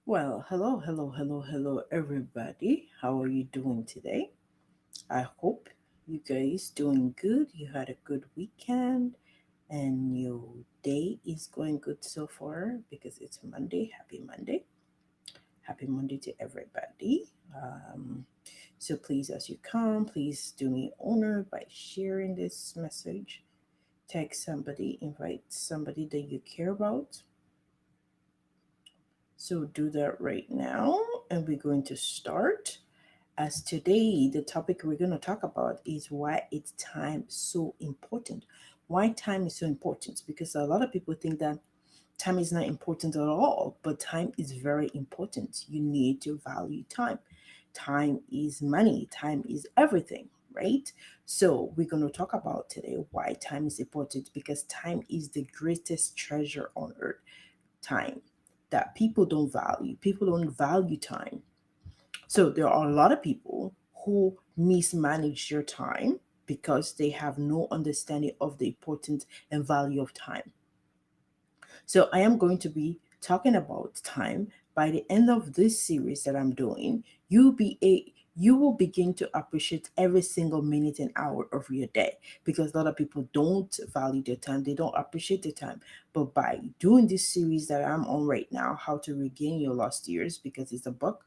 Well, hello, everybody. How are you doing today? I hope you guys doing good. You had a good weekend and your day is going good so far because it's Monday. Happy Monday. Happy Monday to everybody. So please, as you come, please do me honor by sharing this message. Tag somebody, invite somebody that you care about. So do that right now, and we're going to start. As today, the topic we're going to talk about is why it's time so important. Why time is so important? Because a lot of people think that time is not important at all, but time is very important. You need to value time. Time is money, time is everything, right? So, we're going to talk about today why time is important because time is the greatest treasure on earth. Time that people don't value. People don't value time. So there are a lot of people who mismanage their time because they have no understanding of the importance and value of time. So I am going to be talking about time. By the end of this series that I'm doing, you will begin to appreciate every single minute and hour of your day because a lot of people don't value their time, they don't appreciate their time. But by doing this series that I'm on right now, How to Regain Your Lost Years, because it's a book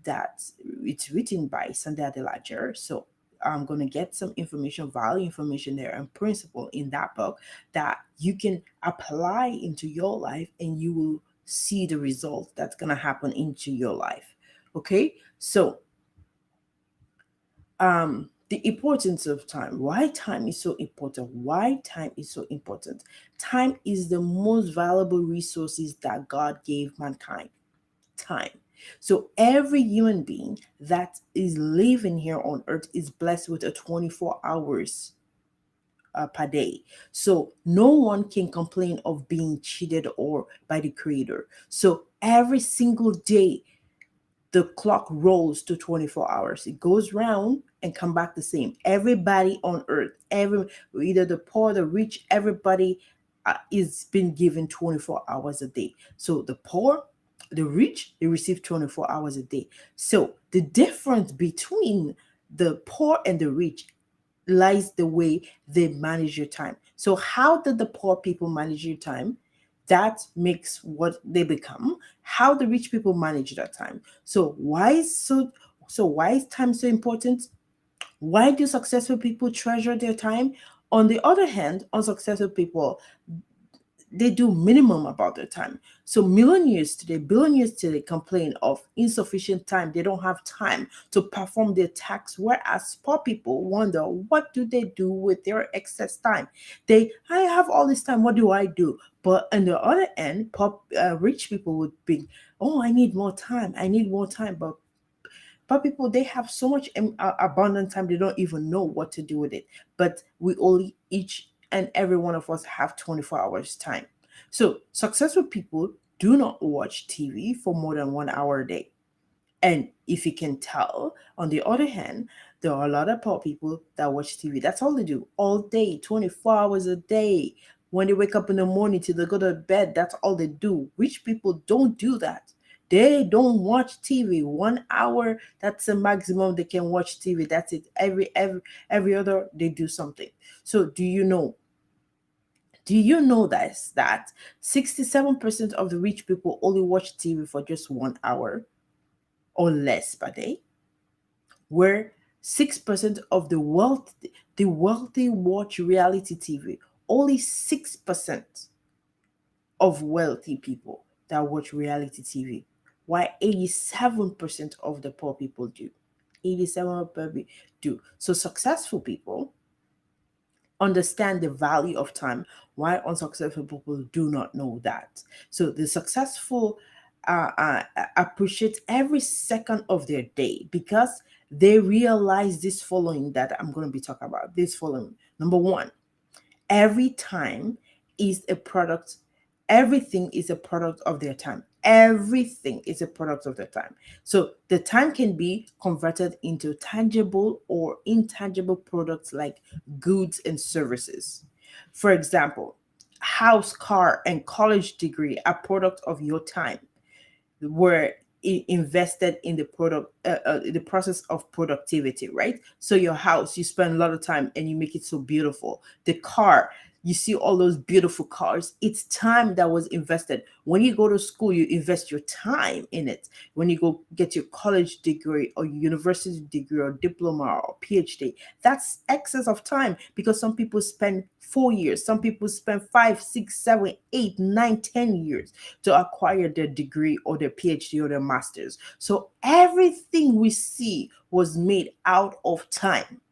that it's written by Sunday Adelager. So I'm going to get some information, value information there, and principle in that book that you can apply into your life and you will see the result that's going to happen into your life. Okay, so the importance of time, why time is so important, time is the most valuable resources that God gave mankind. Time. So every human being that is living here on earth is blessed with a 24 hours per day. So no one can complain of being cheated or by the creator. So every single day the clock rolls to 24 hours. It goes round and come back the same. Everybody on earth, either the poor, the rich, everybody is been given 24 hours a day. So the poor, the rich, they receive 24 hours a day. So the difference between the poor and the rich lies the way they manage your time. So how did the poor people manage your time? That makes what they become. How the rich people manage that time. So why is time so important? Why do successful people treasure their time? On the other hand, unsuccessful people, they do minimum about their time. So millionaires today, billionaires today complain of insufficient time. They don't have time to perform their tasks. Whereas poor people wonder, what do they do with their excess time? I have all this time. What do I do? But on the other end, rich people would be, oh, I need more time. I need more time. But people, they have so much abundant time, they don't even know what to do with it. But we only, each and every one of us, have 24 hours time. So successful people do not watch TV for more than 1 hour a day. And if you can tell, on the other hand, there are a lot of poor people that watch TV. That's all they do all day, 24 hours a day. When they wake up in the morning till they go to bed, that's all they do. Rich people don't do that. They don't watch TV. 1 hour, that's the maximum they can watch TV. That's it. Every other they do something. So do you know that 67% of the rich people only watch TV for just 1 hour or less per day? Where 6% of the wealthy watch reality TV. Only 6% of wealthy people that watch reality TV. While 87% of the poor people do. 87% do. So successful people understand the value of time, why unsuccessful people do not know that. So the successful appreciate every second of their day because they realize this following that I'm going to be talking about. This following: number one, every time is a product, everything is a product of their time. Everything is a product of their time. So the time can be converted into tangible or intangible products like goods and services. For example, house, car, and college degree are product of your time. were invested in the process of productivity, right? So your house, you spend a lot of time and you make it so beautiful. The car, you see all those beautiful cars, it's time that was invested. When you go to school, you invest your time in it. When you go get your college degree or university degree or diploma or PhD, that's excess of time, because some people spend 4 years, some people spend 5, 6, 7, 8, 9, 10 years to acquire their degree or their PhD or their master's. So everything we see was made out of time.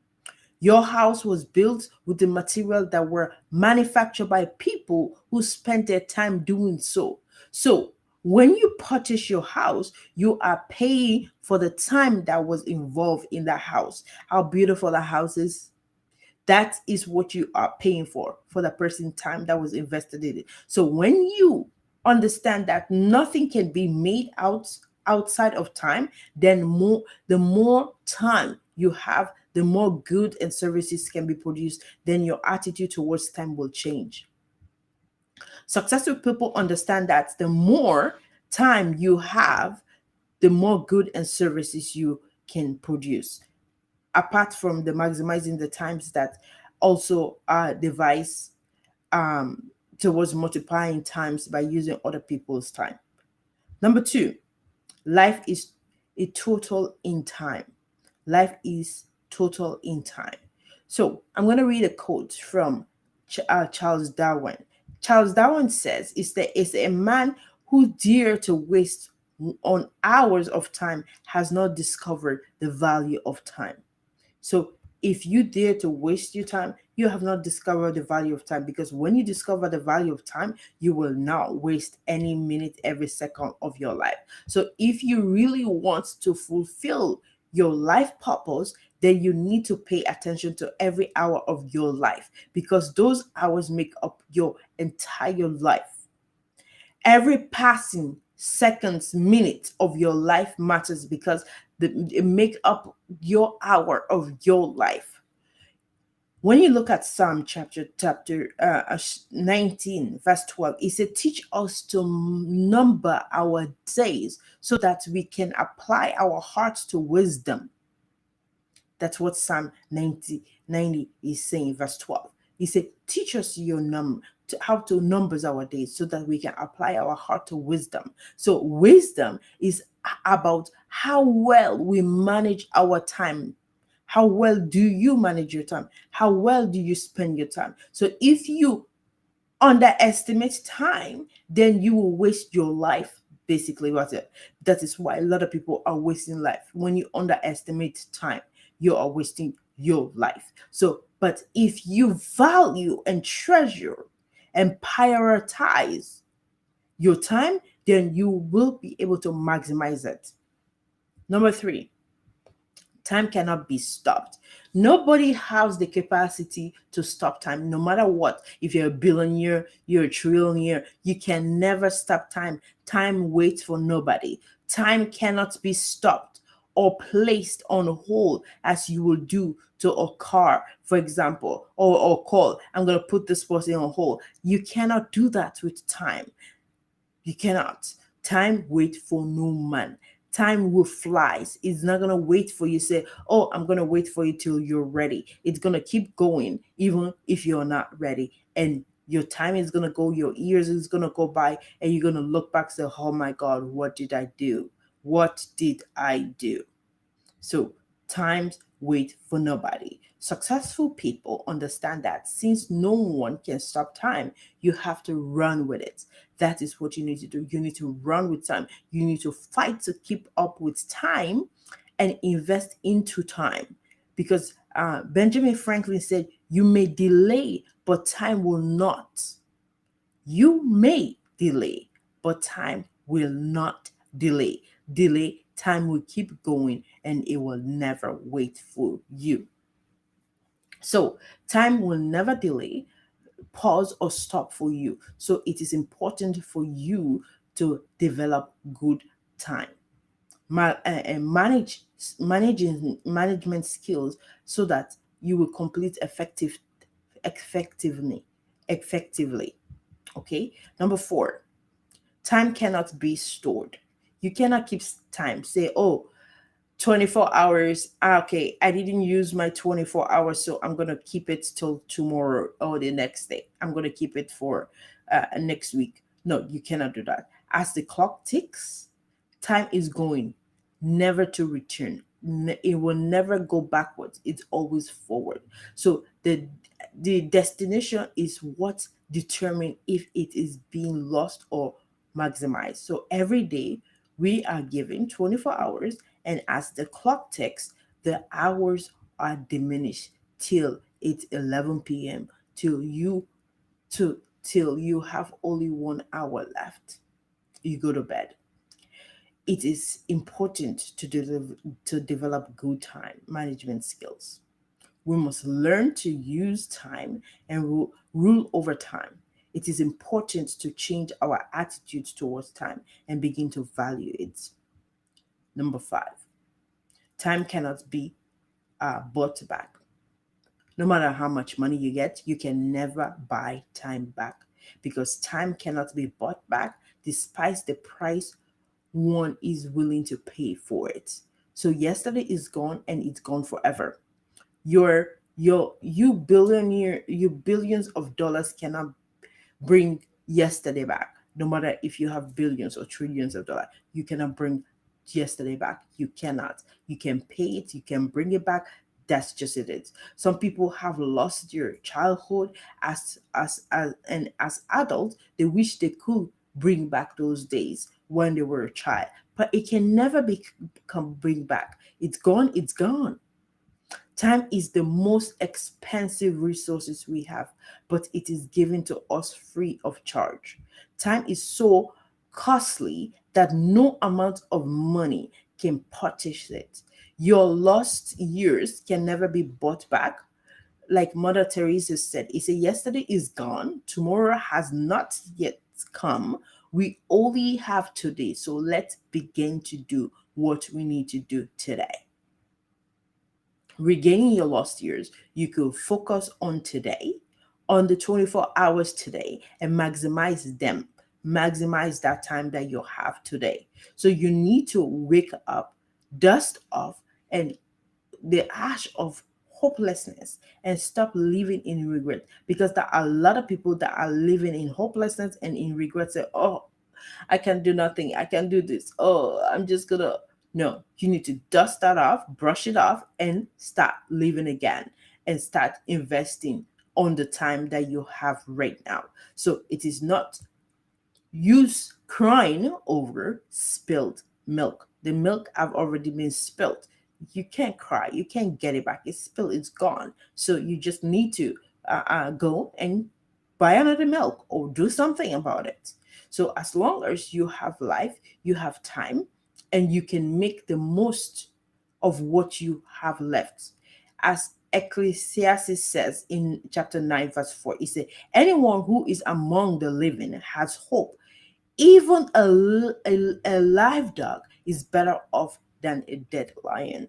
Your house was built with the material that were manufactured by people who spent their time doing so. So when you purchase your house, you are paying for the time that was involved in that house. How beautiful the house is. That is what you are paying for the person time that was invested in it. So when you understand that nothing can be made outside of time, then the more time you have, the more good and services can be produced, then your attitude towards time will change. Successful people understand that the more time you have, the more good and services you can produce, apart from the maximizing the times that also devise towards multiplying times by using other people's time. Number two, life is a total in time. Life is total in time. So I'm going to read a quote from Charles Darwin. Charles Darwin says, is a man who dare to waste on hours of time has not discovered the value of time. So if you dare to waste your time, you have not discovered the value of time, because when you discover the value of time, you will not waste any minute, every second of your life. So if you really want to fulfill your life purpose, then you need to pay attention to every hour of your life, because those hours make up your entire life. Every passing seconds, minutes of your life matters, because it make up your hour of your life. When you look at Psalm chapter 19 verse 12, it said, teach us to number our days so that we can apply our hearts to wisdom. That's what Psalm 90 is saying, verse 12. He said, teach us your number, how to numbers our days so that we can apply our heart to wisdom. So wisdom is about how well we manage our time. How well do you manage your time? How well do you spend your time? So if you underestimate time, then you will waste your life. Basically, what's it? That is why a lot of people are wasting life. When you underestimate time, you are wasting your life. So, but if you value and treasure and prioritize your time, then you will be able to maximize it. Number three, time cannot be stopped. Nobody has the capacity to stop time, no matter what. If you're a billionaire, you're a trillionaire, you can never stop time. Time waits for nobody. Time cannot be stopped or placed on hold as you will do to a car, for example, or call. I'm going to put this person on hold. You cannot do that with time. You cannot. Time waits for no man. Time will flies. It's not gonna wait for you. Say, oh, I'm gonna wait for you till you're ready. It's gonna keep going, even if you're not ready. And your time is gonna go, your years is gonna go by, and you're gonna look back and say, oh my God, what did I do? What did I do? So times wait for nobody. Successful people understand that since no one can stop time, you have to run with it. That is what you need to do. You need to run with time. You need to fight to keep up with time and invest into time. Because Benjamin Franklin said, you may delay, but time will not. You may delay, but time will not delay. Delay, time will keep going and it will never wait for you. So, time will never delay, pause, or stop for you. So, it is important for you to develop good time. And management skills so that you will complete effectively. Okay. Number four, time cannot be stored. You cannot keep time. Say, oh, 24 hours. Okay, I didn't use my 24 hours, so I'm going to keep it till tomorrow or the next day. I'm going to keep it for next week. No, you cannot do that. As the clock ticks, time is going, never to return. It will never go backwards. It's always forward. So the destination is what determine if it is being lost or maximized. So every day we are given 24 hours, and as the clock ticks, the hours are diminished till it's 11 p.m. Till you have only 1 hour left. You go to bed. It is important to develop good time management skills. We must learn to use time and rule over time. It is important to change our attitudes towards time and begin to value it. Number five, time cannot be bought back. No matter how much money you get, you can never buy time back because time cannot be bought back despite the price one is willing to pay for it. So yesterday is gone and it's gone forever. You billions of dollars cannot bring yesterday back. No matter if you have billions or trillions of dollars, you cannot bring yesterday back. You cannot. You can pay it, you can bring it back. That's just it. Some people have lost their childhood as adults. They wish they could bring back those days when they were a child, but it can never become bring back. It's gone. It's gone. Time is the most expensive resources we have, but it is given to us free of charge. Time is so costly that no amount of money can purchase it. Your lost years can never be bought back. Like Mother Teresa said, he said, yesterday is gone, tomorrow has not yet come. We only have today. So let's begin to do what we need to do today. Regaining your lost years, you could focus on today, on the 24 hours today, and maximize them. Maximize that time that you have today. So you need to wake up, dust off, and the ash of hopelessness and stop living in regret, because there are a lot of people that are living in hopelessness and in regret. Say, oh, I can do nothing. I can do this. Oh, I'm just gonna. No, you need to dust that off, brush it off, and start living again and start investing on the time that you have right now. So it is not use crying over spilled milk. The milk have already been spilled. You can't cry. You can't get it back. It's spilled. It's gone. So you just need to go and buy another milk or do something about it. So as long as you have life, you have time, and you can make the most of what you have left. As Ecclesiastes says in chapter 9, verse 4, it says, anyone who is among the living has hope. Even a live dog is better off than a dead lion.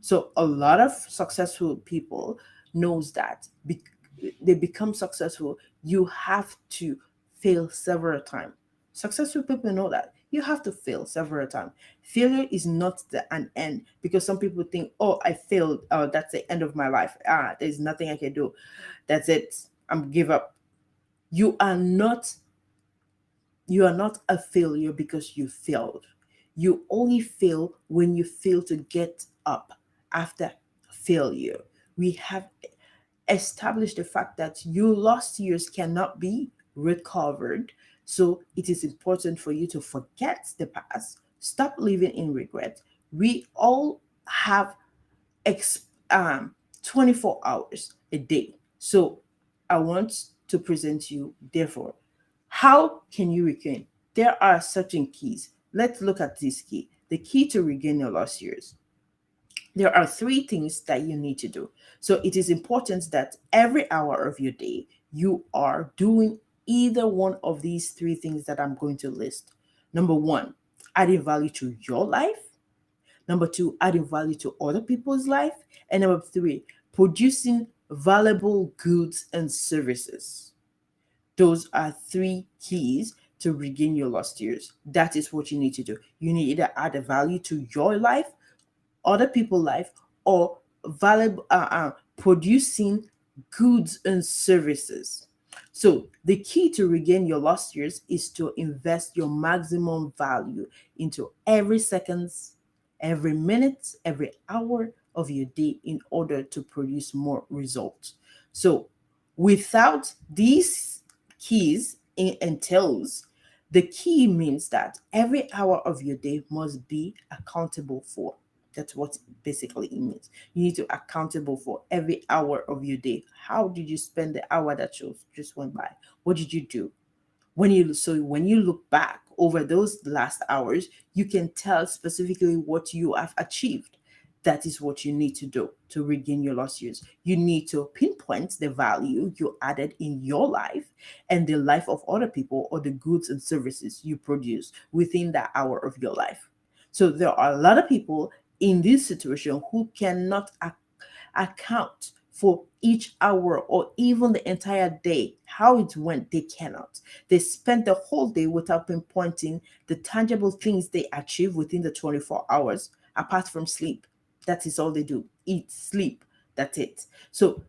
So a lot of successful people knows that they become successful. You have to fail several times. Successful people know that you have to fail several times. Failure is not an end, because some people think, oh, I failed. Oh, that's the end of my life. There's nothing I can do. That's it. I'm give up. You are not you are not a failure because you failed. You only fail when you fail to get up after failure. We have established the fact that you lost years cannot be recovered. So it is important for you to forget the past, stop living in regret. We all have ex- um, 24 hours a day. So I want to present you, therefore, how can you regain? There are certain keys. Let's look at this key. The key to regain your lost years. There are three things that you need to do. So it is important that every hour of your day, you are doing either one of these three things that I'm going to list. Number one, adding value to your life. Number two, adding value to other people's life. And number three, producing valuable goods and services. Those are three keys to regain your lost years. That is what you need to do. You need either add a value to your life, other people's life, or valuable producing goods and services. So the key to regain your lost years is to invest your maximum value into every seconds, every minute, every hour of your day in order to produce more results. So without these keys entails, the key means that every hour of your day must be accountable for. That's what basically it means. You need to accountable for every hour of your day. How did you spend the hour that just went by? What did you do? When you look back over those last hours, you can tell specifically what you have achieved. That is what you need to do to regain your lost years. You need to pinpoint the value you added in your life and the life of other people, or the goods and services you produce within that hour of your life. So there are a lot of people in this situation who cannot account for each hour or even the entire day, how it went. They cannot. They spent the whole day without pinpointing the tangible things they achieve within the 24 hours, apart from sleep. That is all they do: eat, sleep. That's it. So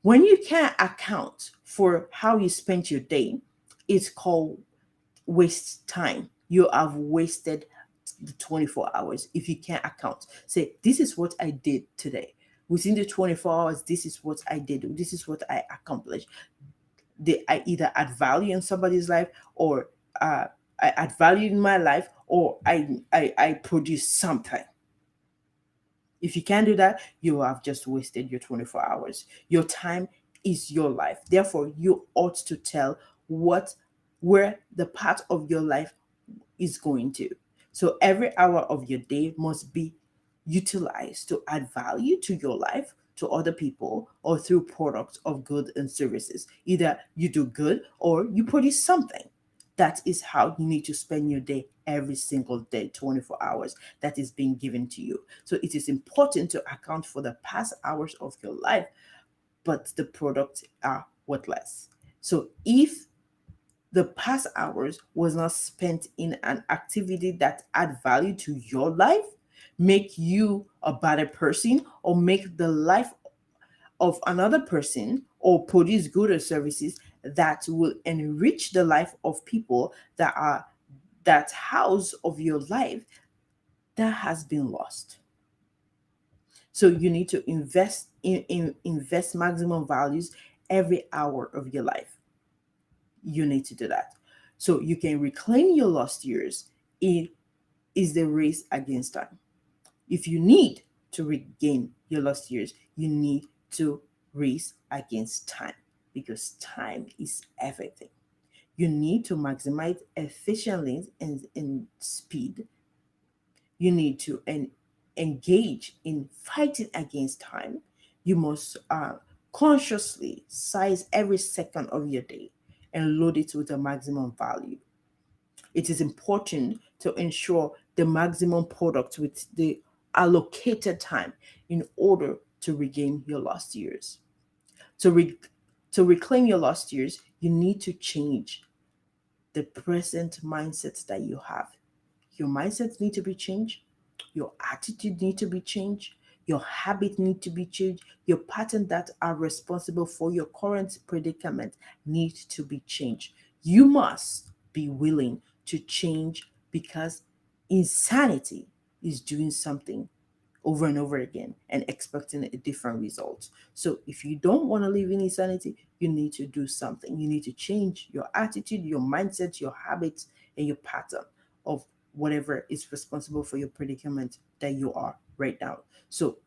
when you can't account for how you spent your day, it's called waste time. You have wasted the 24 hours if you can't account. Say, this is what I did today. Within the 24 hours, this is what I did. This is what I accomplished. I either add value in somebody's life, or I add value in my life, or I produce something. If you can't do that, you have just wasted your 24 hours. Your time is your life. Therefore, you ought to tell where the part of your life is going to. So every hour of your day must be utilized to add value to your life, to other people, or through products of goods and services. Either you do good or you produce something. That is how you need to spend your day every single day, 24 hours that is being given to you. So it is important to account for the past hours of your life, but the products are worthless. So if the past hours was not spent in an activity that add value to your life, make you a better person, or make the life of another person, or produce goods or services that will enrich the life of people that house of your life, that has been lost. So you need to invest maximum values every hour of your life. You need to do that so you can reclaim your lost years. It is the race against time. If you need to regain your lost years, you need to race against time, because time is everything. You need to maximize efficiency and speed. You need to engage in fighting against time. You must consciously size every second of your day and load it with a maximum value. It is important to ensure the maximum product with the allocated time in order to regain your lost years. To, re- to reclaim your lost years, you need to change the present mindset that you have. Your mindsets need to be changed. Your attitude need to be changed. Your habit need to be changed. Your pattern that are responsible for your current predicament need to be changed. You must be willing to change, because insanity is doing something over and over again and expecting a different result. So if you don't want to live in insanity, you need to do something. You need to change your attitude, your mindset, your habits, and your pattern of whatever is responsible for your predicament that you are right now. So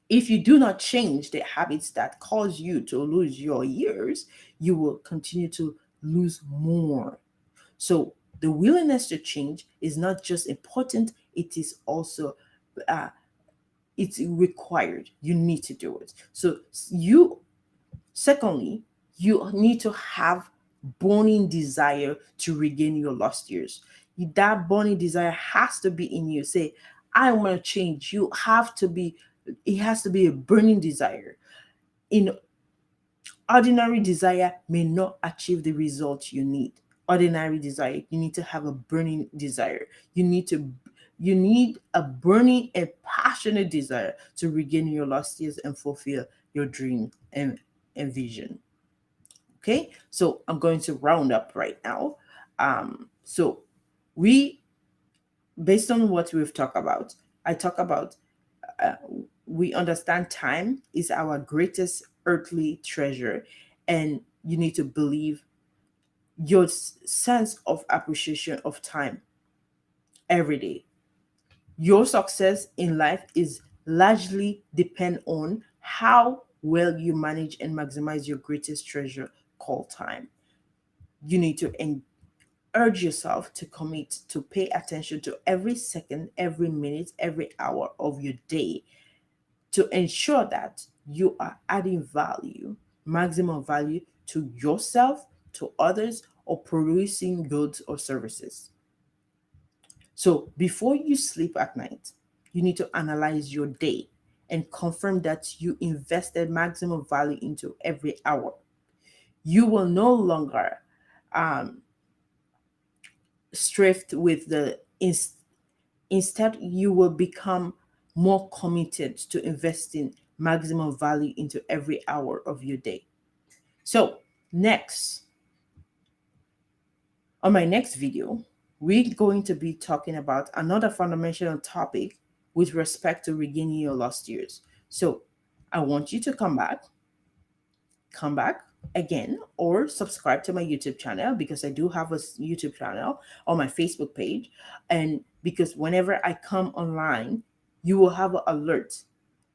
if you do not change the habits that cause you to lose your years, you will continue to lose more. So the willingness to change is not just important, it is also uh, it's required. You need to do it. So secondly, you need to have burning desire to regain your lost years. That burning desire has to be in you. Say, I want to change. It has to be a burning desire. In Ordinary desire may not achieve the result you need. Ordinary desire, you need to have a burning desire. You need a burning and passionate desire to regain your lost years and fulfill your dream and vision. Okay, so I'm going to round up right now. So we, based on what we've talked about, I talk about uh, we understand time is our greatest earthly treasure, and you need to believe your sense of appreciation of time every day. Your success in life is largely depend on how well you manage and maximize your greatest treasure called time. You need to urge yourself to commit to pay attention to every second, every minute, every hour of your day to ensure that you are adding value, maximum value to yourself, to others, or producing goods or services. So before you sleep at night, you need to analyze your day and confirm that you invested maximum value into every hour. You will no longer um, strift with instead, you will become more committed to investing maximum value into every hour of your day. So, next, on my next video, we're going to be talking about another fundamental topic with respect to regaining your lost years. So, I want you to come back again, or subscribe to my YouTube channel, because I do have a YouTube channel on my Facebook page. And because whenever I come online, you will have an alert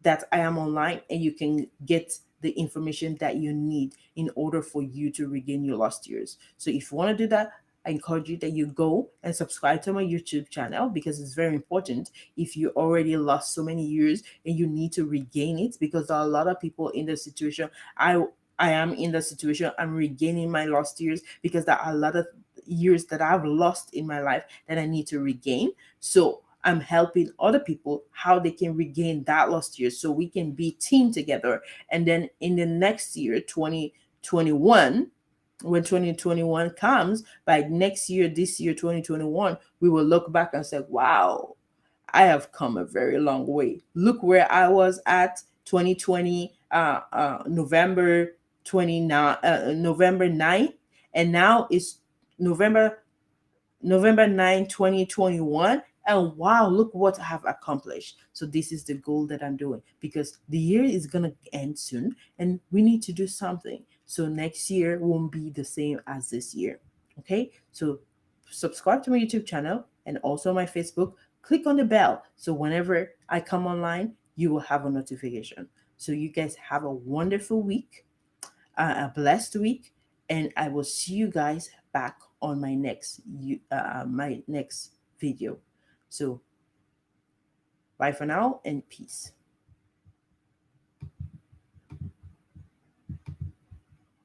that I am online, and you can get the information that you need in order for you to regain your lost years. So if you want to do that, I encourage you that you go and subscribe to my YouTube channel, because it's very important. If you already lost so many years and you need to regain it, because there are a lot of people in the situation I am in the situation. I'm regaining my lost years, because there are a lot of years that I've lost in my life that I need to regain. So I'm helping other people how they can regain that lost year, so we can be team together. And then in the next year, 2021, when 2021 comes, by next year, this year, 2021, we will look back and say, wow, I have come a very long way. Look where I was at 2020, November 29, November 9th, and now it's November November 9, 2021. And wow, look what I have accomplished. So this is the goal that I'm doing, because the year is going to end soon and we need to do something. So next year won't be the same as this year. Okay? So subscribe to my YouTube channel and also my Facebook. Click on the bell, so whenever I come online, you will have a notification. So you guys have a wonderful week, a blessed week, and I will see you guys back on my next video. So bye for now and peace.